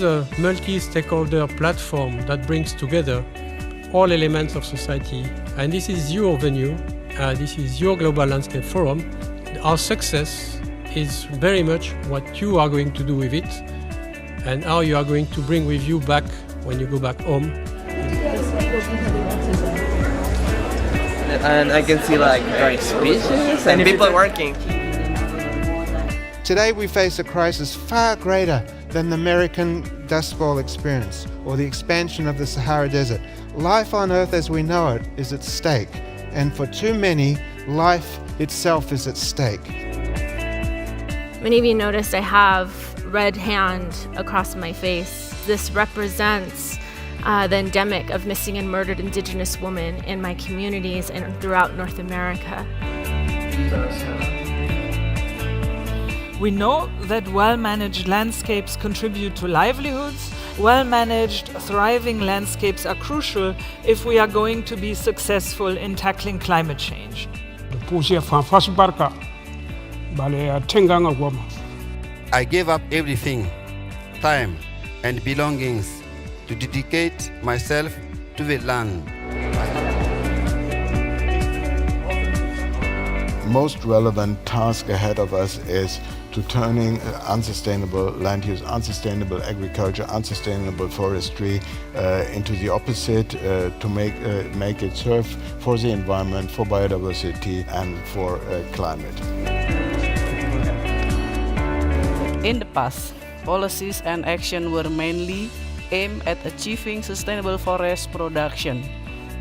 is a multi-stakeholder platform that brings together all elements of society. And this is your venue, this is your Global Landscape Forum. Our success is very much what you are going to do with it and how you are going to bring with you back when you go back home. And I can see like drawing speeches and people working. Today we face a crisis far greater than the American Dust Bowl experience or the expansion of the Sahara Desert. Life on Earth as we know it is at stake, and for too many, life itself is at stake. Many of you noticed I have red hand across my face. This represents the endemic of missing and murdered indigenous women in my communities and throughout North America. We know that well-managed landscapes contribute to livelihoods. Well-managed, thriving landscapes are crucial if we are going to be successful in tackling climate change. I gave up everything, time and belongings, to dedicate myself to the land. Most relevant task ahead of us is to turning unsustainable land use, unsustainable agriculture, unsustainable forestry into the opposite, to make it serve for the environment, for biodiversity and for climate. In the past, policies and action were mainly aimed at achieving sustainable forest production.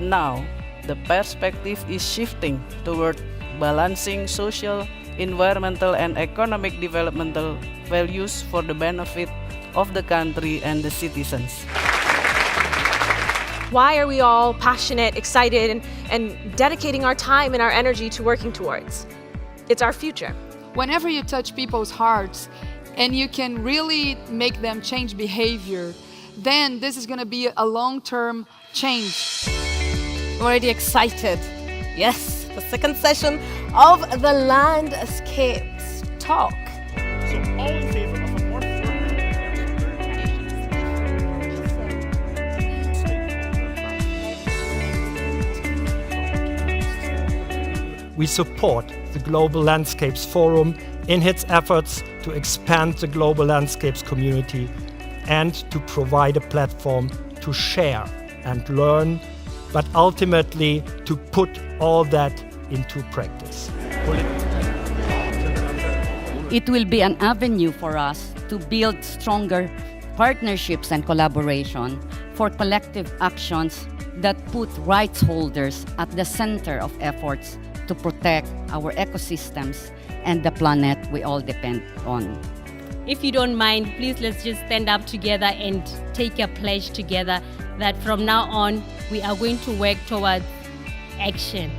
Now, the perspective is shifting toward balancing social, environmental and economic developmental values for the benefit of the country and the citizens. Why are we all passionate, excited, and dedicating our time and our energy to working towards? It's our future. Whenever you touch people's hearts and you can really make them change behavior, then this is going to be a long-term change. I'm already excited. Yes, the second session of the Landscapes Talk. So all in favor of a more We support the Global Landscapes Forum in its efforts to expand the global landscapes community and to provide a platform to share and learn, but ultimately to put all that into practice. It will be an avenue for us to build stronger partnerships and collaboration for collective actions that put rights holders at the center of efforts to protect our ecosystems and the planet we all depend on. If you don't mind, please let's just stand up together and take a pledge together that from now on we are going to work towards action.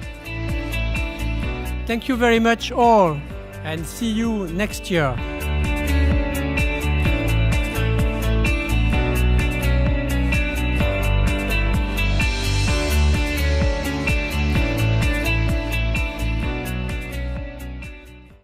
Thank you very much all and see you next year.